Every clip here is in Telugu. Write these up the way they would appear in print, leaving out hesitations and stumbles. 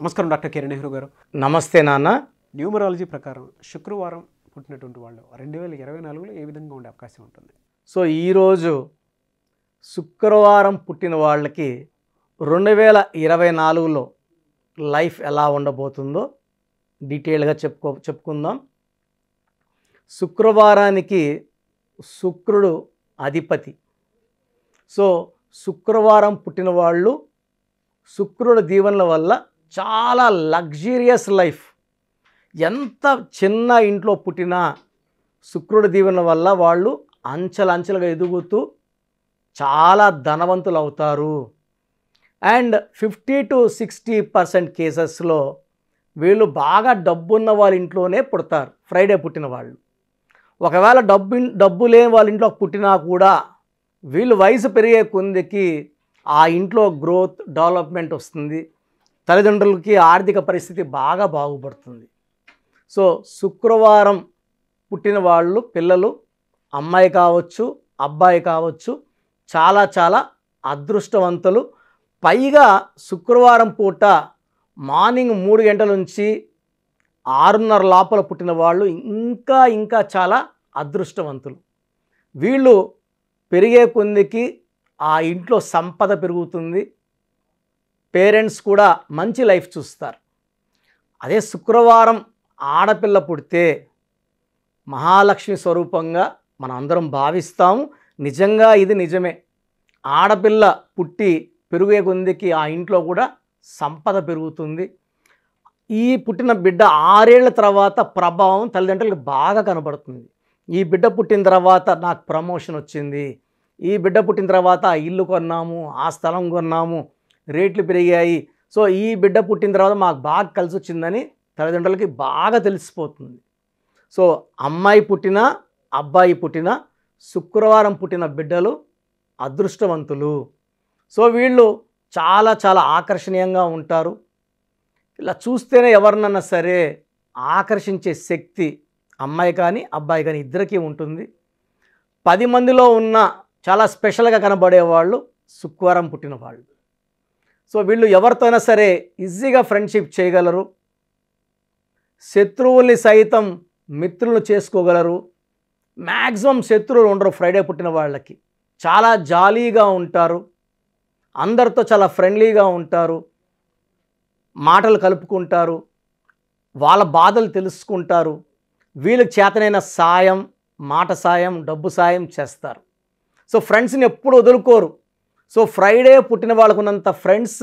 నమస్కారం డాక్టర్ కిరణ్ నెహ్రూ గారు. నమస్తే నాన్న. న్యూమరాలజీ ప్రకారం శుక్రవారం పుట్టినటువంటి వాళ్ళు 2024లో ఏ విధంగా ఉండే అవకాశం ఉంటుంది? సో ఈరోజు శుక్రవారం పుట్టిన వాళ్ళకి 2024లో లైఫ్ ఎలా ఉండబోతుందో డీటెయిల్గా చెప్పుకుందాం. శుక్రవారానికి శుక్రుడు అధిపతి. సో శుక్రవారం పుట్టిన వాళ్ళు శుక్రుడి దీవెనల వల్ల చాలా లగ్జూరియస్ లైఫ్, ఎంత చిన్న ఇంట్లో పుట్టినా శుక్రుడి దీవెనల వల్ల వాళ్ళు అంచెలంచెలుగా ఎదుగుతూ చాలా ధనవంతులు అవుతారు. అండ్ 50 to 60% కేసెస్లో వీళ్ళు బాగా డబ్బున్న వాళ్ళ ఇంట్లోనే పుడతారు. ఫ్రైడే పుట్టిన వాళ్ళు ఒకవేళ డబ్బు లేని వాళ్ళ ఇంట్లో పుట్టినా కూడా వీళ్ళు వయసు పెరిగే కొద్దికి ఆ ఇంట్లో గ్రోత్ డెవలప్మెంట్ వస్తుంది, తల్లిదండ్రులకి ఆర్థిక పరిస్థితి బాగా బాగుపడుతుంది. సో శుక్రవారం పుట్టిన వాళ్ళు పిల్లలు, అమ్మాయి కావచ్చు అబ్బాయి కావచ్చు, చాలా చాలా అదృష్టవంతులు. పైగా శుక్రవారం పూట మార్నింగ్ 3 గంటల నుంచి 6:30 లోపల పుట్టిన వాళ్ళు ఇంకా చాలా అదృష్టవంతులు. వీళ్ళు పెరిగే కొద్దికి ఆ ఇంట్లో సంపద పెరుగుతుంది, పేరెంట్స్ కూడా మంచి లైఫ్ చూస్తారు. అదే శుక్రవారం ఆడపిల్ల పుడితే మహాలక్ష్మి స్వరూపంగా మనం అందరం భావిస్తాము. నిజంగా ఇది నిజమే. ఆడపిల్ల పుట్టి పెరిగే కొద్దికి ఆ ఇంట్లో కూడా సంపద పెరుగుతుంది. ఈ పుట్టిన బిడ్డ 6 ఏళ్ల తర్వాత ప్రభావం తల్లిదండ్రులకు బాగా కనబడుతుంది. ఈ బిడ్డ పుట్టిన తర్వాత నాకు ప్రమోషన్ వచ్చింది, ఈ బిడ్డ పుట్టిన తర్వాత ఆ ఇల్లు కొన్నాము, ఆ స్థలం కొన్నాము, రేట్లు పెరిగాయి, సో ఈ బిడ్డ పుట్టిన తర్వాత మాకు బాగా కలిసి వచ్చిందని తల్లిదండ్రులకి బాగా తెలిసిపోతుంది. సో అమ్మాయి పుట్టినా అబ్బాయి పుట్టినా శుక్రవారం పుట్టిన బిడ్డలు అదృష్టవంతులు. సో వీళ్ళు చాలా చాలా ఆకర్షణీయంగా ఉంటారు. ఇలా చూస్తేనే ఎవరినన్నా సరే ఆకర్షించే శక్తి అమ్మాయి కానీ అబ్బాయి కానీ ఇద్దరికీ ఉంటుంది. 10 మందిలో ఉన్న చాలా స్పెషల్గా కనబడేవాళ్ళు శుక్రవారం పుట్టిన వాళ్ళు. సో వీళ్ళు ఎవరితోనైనా సరే ఈజీగా ఫ్రెండ్షిప్ చేయగలరు, శత్రువుల్ని సైతం మిత్రులను చేసుకోగలరు. మ్యాక్సిమం శత్రువులు ఉండరు ఫ్రైడే పుట్టిన వాళ్ళకి. చాలా జాలీగా ఉంటారు, అందరితో చాలా ఫ్రెండ్లీగా ఉంటారు, మాటలు కలుపుకుంటారు, వాళ్ళ బాధలు తెలుసుకుంటారు. వీళ్ళకి చేతనైన సాయం, మాట సాయం, డబ్బు సాయం చేస్తారు. సో ఫ్రెండ్స్ని ఎప్పుడు వదులుకోరు. సో ఫ్రైడే పుట్టిన వాళ్ళకు ఉన్నంత ఫ్రెండ్స్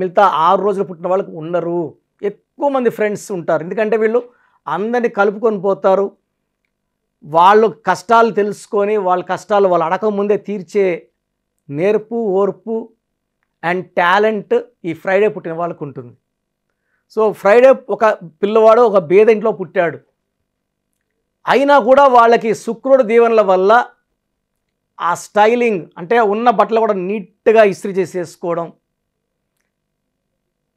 మిగతా 6 రోజులు పుట్టిన వాళ్ళకు ఉండరు. ఎక్కువ మంది ఫ్రెండ్స్ ఉంటారు, ఎందుకంటే వీళ్ళు అందరినీ కలుపుకొని పోతారు. వాళ్ళు కష్టాలు తెలుసుకొని వాళ్ళ కష్టాలు వాళ్ళు అడగకముందే తీర్చే నేర్పు, ఓర్పు అండ్ టాలెంట్ ఈ ఫ్రైడే పుట్టిన వాళ్ళకు ఉంటుంది. సో ఫ్రైడే ఒక పిల్లవాడు ఒక పేద ఇంట్లో పుట్టాడు, అయినా కూడా వాళ్ళకి శుక్రుడి దీవెనల వల్ల ఆ స్టైలింగ్ అంటే ఉన్న బట్టలు కూడా నీట్గా ఇస్త్రీ చేసి వేసుకోవడం,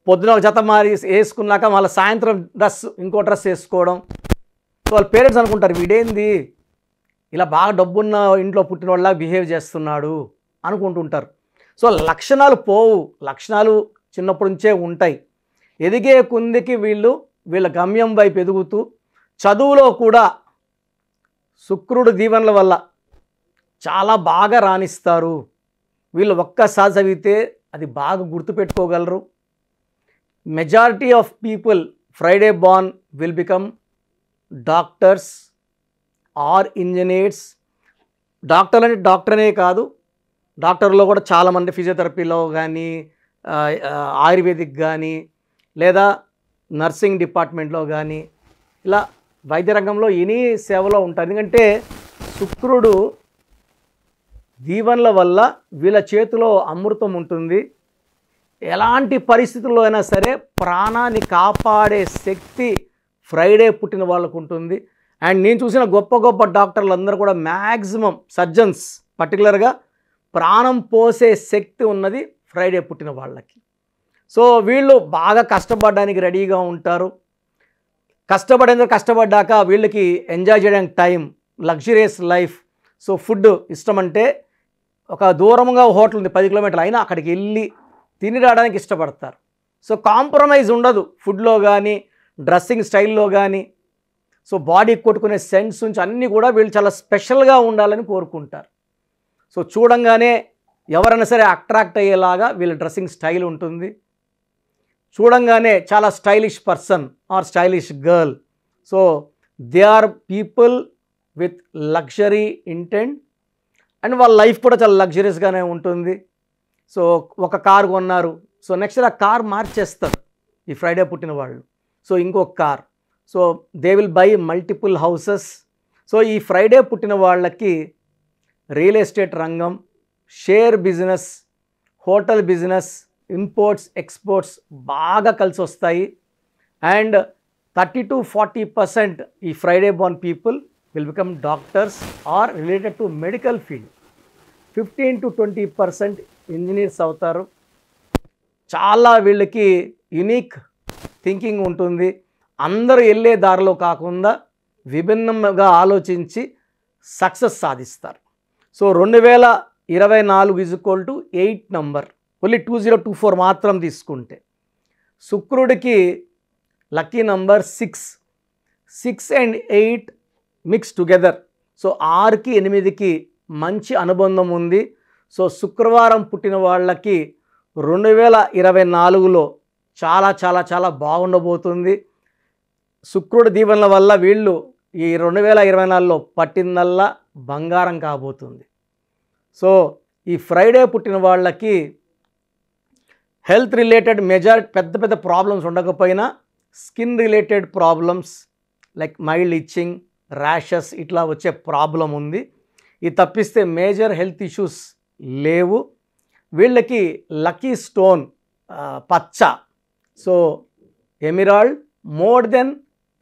పొద్దున ఒక జత మారి వేసుకున్నాక మళ్ళీ సాయంత్రం ఇంకో డ్రెస్ వేసుకోవడం. సో వాళ్ళ పేరెంట్స్ అనుకుంటారు వీడేంది ఇలా బాగా డబ్బున్న ఇంట్లో పుట్టిన వాళ్ళ బిహేవ్ చేస్తున్నాడు అనుకుంటుంటారు. సో లక్షణాలు పోవు, లక్షణాలు చిన్నప్పటి నుంచే ఉంటాయి. ఎదిగే కొద్దికి వీళ్ళ గమ్యం వైపు ఎదుగుతూ చదువులో కూడా శుక్రుడి దీవెనల వల్ల చాలా బాగా రాణిస్తారు. వీళ్ళు ఒక్కసారి చదివితే అది బాగా గుర్తుపెట్టుకోగలరు. Majority of people Friday born will become doctors or engineers. Doctor అంటే డాక్టర్నే కాదు, డాక్టర్లో కూడా చాలామంది ఫిజియోథెరపీలో కానీ ఆయుర్వేదిక్ కానీ లేదా నర్సింగ్ డిపార్ట్మెంట్లో కానీ ఇలా వైద్య రంగంలో ఎనీ సేవలో ఉంటారు. ఎందుకంటే శుక్రుడు దీవెనల వల్ల వీళ్ళ చేతిలో అమృతం ఉంటుంది. ఎలాంటి పరిస్థితుల్లో అయినా సరే ప్రాణాన్ని కాపాడే శక్తి ఫ్రైడే పుట్టిన వాళ్ళకు ఉంటుంది. అండ్ నేను చూసిన గొప్ప గొప్ప డాక్టర్లు అందరూ కూడా మ్యాక్సిమం సర్జన్స్ పర్టికులర్గా ప్రాణం పోసే శక్తి ఉన్నది ఫ్రైడే పుట్టిన వాళ్ళకి. సో వీళ్ళు బాగా కష్టపడడానికి రెడీగా ఉంటారు. కష్టపడ్డాక వీళ్ళకి ఎంజాయ్ చేయడానికి time, luxurious life. So food ఇష్టం అంటే ఒక దూరంగా హోటల్ ఉంది 10 కిలోమీటర్లు అయినా అక్కడికి వెళ్ళి తిని రావడానికి ఇష్టపడతారు. సో కాంప్రమైజ్ ఉండదు ఫుడ్లో కానీ డ్రెస్సింగ్ స్టైల్లో కానీ. సో బాడీ కొట్టుకునే సెన్స్ నుంచి అన్నీ కూడా వీళ్ళు చాలా స్పెషల్గా ఉండాలని కోరుకుంటారు. సో చూడంగానే ఎవరైనా సరే అట్రాక్ట్ అయ్యేలాగా వీళ్ళ డ్రెస్సింగ్ స్టైల్ ఉంటుంది. చూడంగానే చాలా stylish person or stylish girl. So they are people with luxury intent and వాళ్ళ లైఫ్ కూడా చాలా లగ్జరీస్గానే ఉంటుంది. సో ఒక కారు కొన్నారు, సో నెక్స్ట్ ఆ కార్ మార్చేస్తారు ఈ ఫ్రైడే పుట్టిన వాళ్ళు. సో ఇంకొక car, so they will buy multiple houses. So ఈ ఫ్రైడే పుట్టిన వాళ్ళకి రియల్ ఎస్టేట్ రంగం, share business, hotel business, imports exports బాగా కలిసి వస్తాయి. అండ్ 30 to 40% ఈ Friday born people will become doctors or related to medical field. 15 to 20% engineers అవుతారు. చాలా వీళ్ళకి యునిక్ థింకింగ్ ఉంటుంది. అందరూ వెళ్ళే దారిలో కాకుండా విభిన్నంగా ఆలోచించి సక్సెస్ సాధిస్తారు. So 2024 is equal to 8 number. Only 2024 మాత్రం తీసుకుంటే శుక్రుడికి lucky number 6. 6 and 8 mix together. So 6కి 8కి మంచి అనుబంధం ఉంది. సో శుక్రవారం పుట్టిన వాళ్ళకి 2024లో చాలా చాలా చాలా బాగుండబోతుంది. శుక్రుడి దీవెనల వల్ల వీళ్ళు ఈ 2024లో పట్టిందల్లా బంగారం కాబోతుంది. సో ఈ ఫ్రైడే పుట్టిన వాళ్ళకి హెల్త్ రిలేటెడ్ మెజారిటీ పెద్ద పెద్ద ప్రాబ్లమ్స్ ఉండకపోయినా skin related problems like mild itching, rashes ఇట్లా వచ్చే ప్రాబ్లం ఉంది. ఇది తప్పిస్తే మేజర్ హెల్త్ ఇష్యూస్ లేవు. వీళ్ళకి లక్కీ స్టోన్ పచ్చ. So emerald more than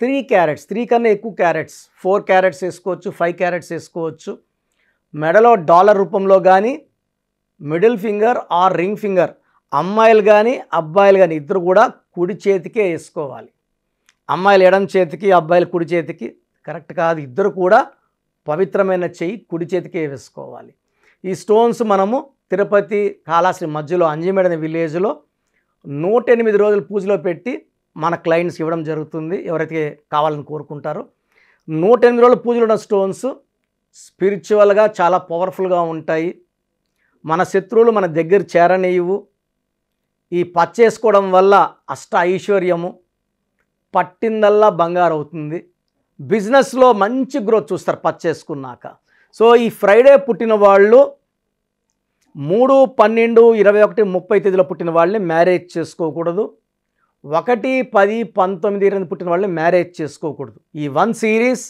3 carats, 3 కన్నా ఎక్కువ క్యారెట్స్, 4 క్యారెట్స్ వేసుకోవచ్చు, 5 క్యారెట్స్ వేసుకోవచ్చు. మెడలో డాలర్ రూపంలో కానీ, middle finger are ring finger, అమ్మాయిలు కానీ అబ్బాయిలు కానీ ఇద్దరు కూడా కుడి చేతికే వేసుకోవాలి. అమ్మాయిలు ఎడం చేతికి, అబ్బాయిలు కుడి చేతికి కరెక్ట్ కాదు. ఇద్దరు కూడా పవిత్రమైన చెయ్యి కుడి చేతికే వేసుకోవాలి. ఈ స్టోన్స్ మనము తిరుపతి కాళహస్తి మధ్యలో అంజిమేడ్ అనే విలేజ్లో 108 రోజులు పూజలో పెట్టి మన క్లయింట్స్ ఇవ్వడం జరుగుతుంది, ఎవరైతే కావాలని కోరుకుంటారో. 108 రోజుల పూజలో ఉన్న స్టోన్స్ స్పిరిచువల్గా చాలా పవర్ఫుల్గా ఉంటాయి. మన శత్రువులు మన దగ్గర చేరనివ్వు. ఈ పచ్చేసుకోవడం వల్ల అష్ట ఐశ్వర్యము, పట్టిందల్లా బంగారు అవుతుంది. బిజినెస్లో మంచి గ్రోత్ చూస్తారు పచ్చేసుకున్నాక. సో ఈ ఫ్రైడే పుట్టిన వాళ్ళు 3, 12, 21, 30 తేదీలో పుట్టిన వాళ్ళని మ్యారేజ్ చేసుకోకూడదు. 1, 10, 19, 20 పుట్టిన వాళ్ళని మ్యారేజ్ చేసుకోకూడదు. ఈ 1 సిరీస్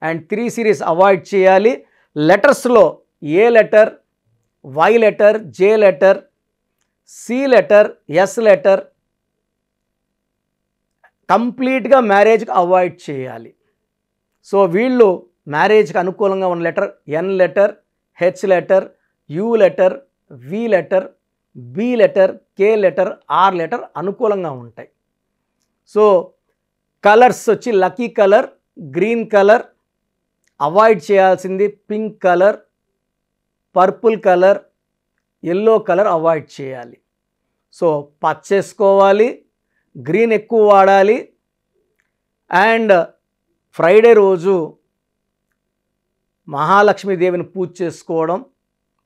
అండ్ 3 సిరీస్ అవాయిడ్ చేయాలి. లెటర్స్లో A letter, Y letter, J letter, C letter, S letter కంప్లీట్గా మ్యారేజ్కి అవాయిడ్ చేయాలి. సో వీళ్ళు మ్యారేజ్కి అనుకూలంగా ఉన్న letter N letter, H letter, U letter, V letter, B letter, K letter, R letter అనుకూలంగా ఉంటాయి. సో కలర్స్ వచ్చి lucky colour green colour, avoid చేయాల్సింది pink colour, purple colour, yellow colour avoid చేయాలి. సో పచ్చేసుకోవాలి, గ్రీన్ ఎక్కువ వాడాలి. అండ్ ఫ్రైడే రోజు మహాలక్ష్మీదేవిని పూజ చేసుకోవడం,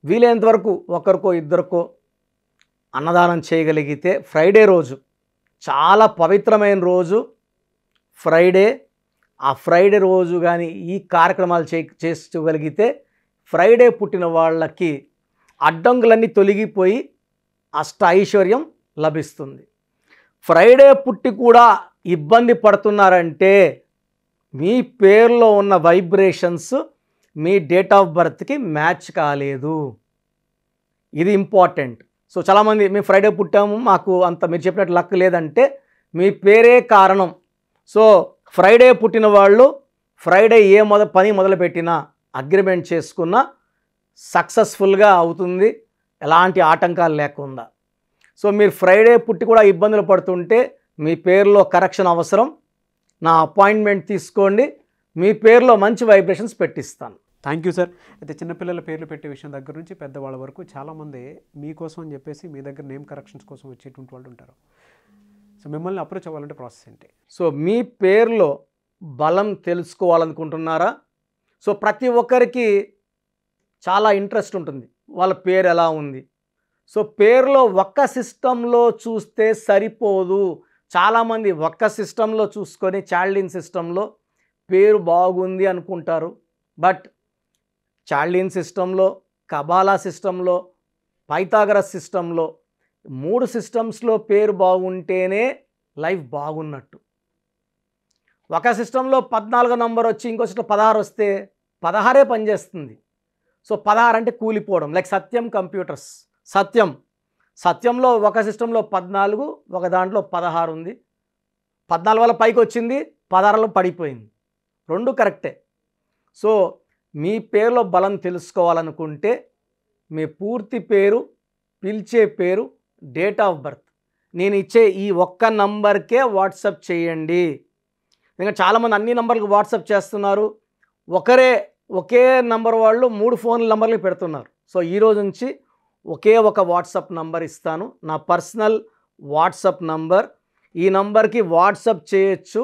వీలైనంత వరకు ఒకరికో ఇద్దరికో అన్నదానం చేయగలిగితే ఫ్రైడే రోజు చాలా పవిత్రమైన రోజు ఫ్రైడే. ఆ ఫ్రైడే రోజు కానీ ఈ కార్యక్రమాలు చేసుకోగలిగితే ఫ్రైడే పుట్టిన వాళ్ళకి అడ్డంకులన్నీ తొలగిపోయి అష్ట ఐశ్వర్యం లభిస్తుంది. ఫ్రైడే పుట్టి కూడా ఇబ్బంది పడుతున్నారంటే మీ పేరులో ఉన్న వైబ్రేషన్స్ మీ డేట్ ఆఫ్ బర్త్కి మ్యాచ్ కాలేదు. ఇది ఇంపార్టెంట్. సో చాలామంది మేము ఫ్రైడే పుట్టాము, మాకు అంత మీరు చెప్పినట్టు లక్ లేదంటే మీ పేరే కారణం. సో ఫ్రైడే పుట్టిన వాళ్ళు ఫ్రైడే ఏ పని మొదలుపెట్టినా అగ్రిమెంట్ చేసుకున్నా సక్సెస్ఫుల్గా అవుతుంది, ఎలాంటి ఆటంకాలు లేకుండా. సో మీరు ఫ్రైడే పుట్టి కూడా ఇబ్బందులు పడుతుంటే మీ పేరులో కరెక్షన్ అవసరం. నా అపాయింట్మెంట్ తీసుకోండి, మీ పేరులో మంచి వైబ్రేషన్స్ పెట్టిస్తాను. Thank you sir. అయితే చిన్నపిల్లల పేర్లు పెట్టే విషయం దగ్గర నుంచి పెద్దవాళ్ళ వరకు చాలామంది మీకోసం అని చెప్పేసి మీ దగ్గర నేమ్ కరెక్షన్స్ కోసం వచ్చేటువంటి వాళ్ళు ఉంటారు. సో మిమ్మల్ని అప్రోచ్ అవ్వాలంటే ప్రాసెస్ ఏంటి? సో మీ పేరులో బలం తెలుసుకోవాలనుకుంటున్నారా? సో ప్రతి ఒక్కరికి చాలా ఇంట్రెస్ట్ ఉంటుంది, వాళ్ళ పేరు ఎలా ఉంది. సో పేరులో ఒక్క సిస్టంలో చూస్తే సరిపోదు. చాలామంది ఒక్క సిస్టంలో చూసుకొని చాల్డిన్ సిస్టంలో పేరు బాగుంది అనుకుంటారు. బట్ చాల్డిన్ సిస్టంలో, కబాలా సిస్టంలో, పైథాగరస్ సిస్టంలో 3 సిస్టమ్స్లో పేరు బాగుంటేనే లైఫ్ బాగున్నట్టు. ఒక సిస్టంలో 14 నంబర్ వచ్చి ఇంకో సిస్టం 16 వస్తే 16 పనిచేస్తుంది. సో 16 అంటే కూలిపోవడం. లైక్ సత్యం కంప్యూటర్స్, సత్యంలో ఒక సిస్టంలో 14, ఒక దాంట్లో 16 ఉంది. 14 వల్ల పైకి వచ్చింది, 16లో పడిపోయింది. 2 కరెక్టే. సో మీ పేరులో బలం తెలుసుకోవాలనుకుంటే మీ పూర్తి పేరు, పిలిచే పేరు, డేట్ ఆఫ్ బర్త్ నేను ఇచ్చే ఈ ఒక్క నంబర్కే వాట్సాప్ చేయండి. ఇంకా చాలామంది అన్ని నంబర్లకు వాట్సాప్ చేస్తున్నారు. ఒకే నంబర్ వాళ్ళు 3 ఫోన్ నంబర్లు పెడుతున్నారు. సో ఈరోజు నుంచి ఒకే ఒక వాట్సాప్ నంబర్ ఇస్తాను, నా పర్సనల్ వాట్సాప్ నంబర్. ఈ నంబర్కి వాట్సాప్ చేయొచ్చు,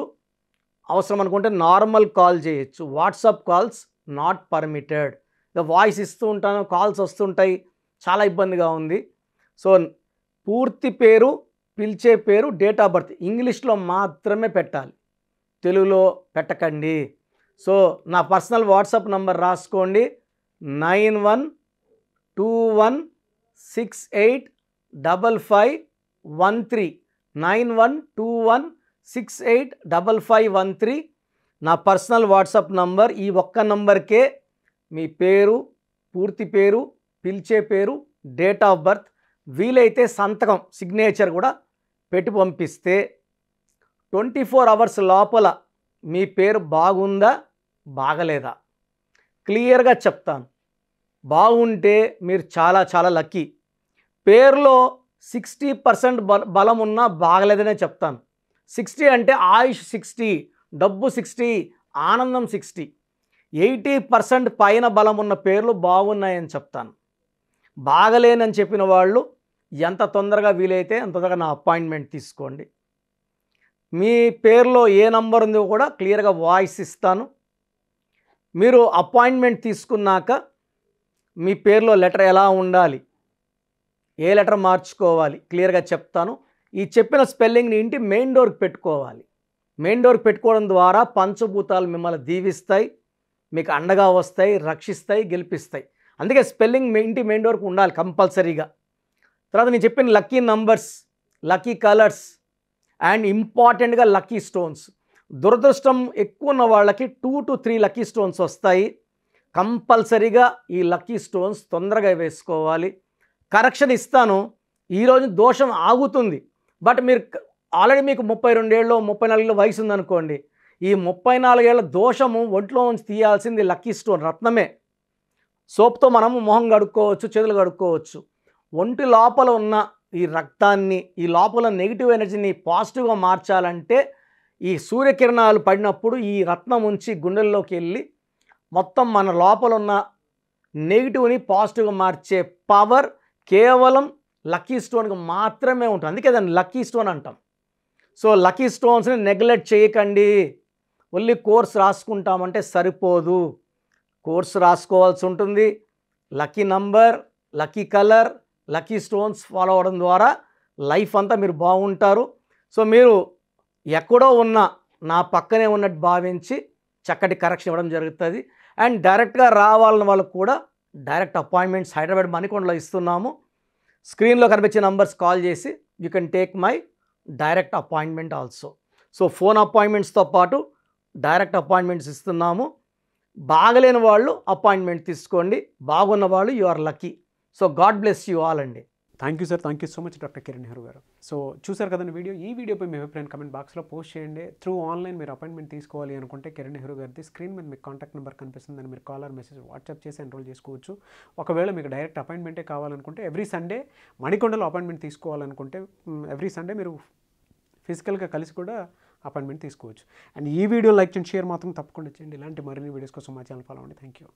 అవసరం అనుకుంటే నార్మల్ కాల్ చేయొచ్చు. WhatsApp calls not permitted. ఇక వాయిస్ ఇస్తూ ఉంటాను, కాల్స్ వస్తుంటాయి, చాలా ఇబ్బందిగా ఉంది. సో పూర్తి పేరు, పిలిచే పేరు, డేట్ ఆఫ్ బర్త్ ఇంగ్లీష్లో మాత్రమే పెట్టాలి, తెలుగులో పెట్టకండి. సో నా పర్సనల్ వాట్సాప్ నంబర్ రాసుకోండి, 9121685513 9121685513 నా పర్సనల్ వాట్సాప్ నంబర్. ఈ ఒక్క నంబర్కే మీ పేరు, పూర్తి పేరు, పిలిచే పేరు, డేట్ ఆఫ్ బర్త్, వీలైతే సంతకం, సిగ్నేచర్ కూడా పెట్టి పంపిస్తే 24 అవర్స్ లోపల మీ పేరు బాగుందా బాగలేదా క్లియర్గా చెప్తాను. బాగుంటే మీరు చాలా చాలా లక్కీ. పేరులో 60% బలం ఉన్నా బాగలేదనే చెప్తాను. 60 అంటే ఆయుష్ 60, డబ్బు 60, ఆనందం 60. 80% పైన బలం ఉన్న పేర్లు బాగున్నాయని చెప్తాను. బాగలేనని చెప్పిన వాళ్ళు ఎంత తొందరగా వీలైతే అంత తొందరగా నా అపాయింట్మెంట్ తీసుకోండి. మీ పేరులో ఏ నంబర్ ఉందో కూడా క్లియర్గా వాయిస్ ఇస్తాను. మీరు అపాయింట్మెంట్ తీసుకున్నాక మీ పేరులో లెటర్ ఎలా ఉండాలి, ఏ లెటర్ మార్చుకోవాలి క్లియర్గా చెప్తాను. ఈ చెప్పిన స్పెల్లింగ్ని ఇంటి మెయిన్ డోర్కి పెట్టుకోవాలి. మెయిన్ డోర్కి పెట్టుకోవడం ద్వారా పంచభూతాలు మిమ్మల్ని దీవిస్తాయి, మీకు అండగా వస్తాయి, రక్షిస్తాయి, గెలిపిస్తాయి. అందుకే స్పెల్లింగ్ ఇంటి మెయిన్ డోర్కి ఉండాలి కంపల్సరీగా. తర్వాత నేను చెప్పిన lucky numbers, lucky colours and ఇంపార్టెంట్గా లక్కీ స్టోన్స్. దురదృష్టం ఎక్కువ ఉన్న వాళ్ళకి 2 to 3 లక్కీ స్టోన్స్ వస్తాయి. కంపల్సరీగా ఈ లక్కీ స్టోన్స్ తొందరగా వేసుకోవాలి. కరెక్షన్ ఇస్తాను. ఈరోజు దోషం ఆగుతుంది. బట్ మీరు ఆల్రెడీ మీకు 32 ఏళ్ళు 34 ఏళ్ళ వయసు ఉందనుకోండి, ఈ 34 ఏళ్ళ దోషము ఒంట్లో నుంచి తీయాల్సింది లక్కీ స్టోన్ రత్నమే. సోప్తో మనము మొహం కడుక్కోవచ్చు, చేతులు కడుక్కోవచ్చు. ఒంటి లోపల ఉన్న ఈ రక్తాన్ని, ఈ లోపల నెగిటివ్ ఎనర్జీని పాజిటివ్గా మార్చాలంటే ఈ సూర్యకిరణాలు పడినప్పుడు ఈ రత్నం ఉంచి గుండెల్లోకి వెళ్ళి మొత్తం మన లోపల ఉన్న నెగిటివ్ని పాజిటివ్గా మార్చే పవర్ కేవలం లక్కీ స్టోన్కి మాత్రమే ఉంటుంది. అందుకే దాన్ని లక్కీ స్టోన్ అంటాం. సో లక్కీ స్టోన్స్ని నెగ్లెక్ట్ చేయకండి. ఓన్లీ కోర్స్ రాసుకుంటామంటే సరిపోదు, కోర్స్ రాసుకోవాల్సి ఉంటుంది. Lucky number, lucky colour, lucky stones follow అవ్వడం ద్వారా లైఫ్ అంతా మీరు బాగుంటారు. సో మీరు ఎక్కడో ఉన్న నా పక్కనే ఉన్నట్టు భావించి చక్కటి కరెక్షన్ ఇవ్వడం జరుగుతుంది. అండ్ డైరెక్ట్గా రావాలని వాళ్ళకు కూడా డైరెక్ట్ అపాయింట్మెంట్స్ హైదరాబాద్ మణికొండలో ఇస్తున్నాము. స్క్రీన్లో కనిపించే నంబర్స్ కాల్ చేసి you can take my direct appointment also. So phone అపాయింట్మెంట్స్తో పాటు డైరెక్ట్ అపాయింట్మెంట్స్ ఇస్తున్నాము. బాగలేని వాళ్ళు అపాయింట్మెంట్ తీసుకోండి, బాగున్న వాళ్ళు you are lucky. So God bless you all అండి. Thank you sir, thank you so much doctor Kiran Nehru గారు. సో చూసారు కదండి వీడియో. ఈ వీడియోపై మీ అభిప్రాయం కమెంట్ బాక్స్లో పోస్ట్ చేయండి. త్రూ ఆన్లైన్ మీరు అపాయింట్మెంట్ తీసుకోవాలి అనుకుంటే కిరణ్ నెహ్రూ గారిది స్క్రీన్ మీద మీకు కాంటాక్ట్ నెంబర్ కనిపిస్తుందని మీరు కాల్ ఆర్ మెసేజ్ వాట్సాప్ చేసి ఎన్రోల్ చేసుకోవచ్చు. ఒకవేళ మీకు డైరెక్ట్ అపాయింట్మెంటే కావాలనుకుంటే ఎవ్రీ సండే మణికొండలో అపాయింట్మెంట్ తీసుకోవాలనుకుంటే ఎవ్రీ సండే మీరు ఫిజికల్గా కలిసి కూడా అపాయింట్మెంట్ తీసుకోవచ్చు. అండ్ ఈ వీడియో లైక్ చేయండి, షేర్ మాత్రం తప్పకుండా చేయండి. ఇలాంటి మరిన్ని వీడియోస్ కోసం మా ఛానల్ ఫాలో అవ్వండి. Thank you.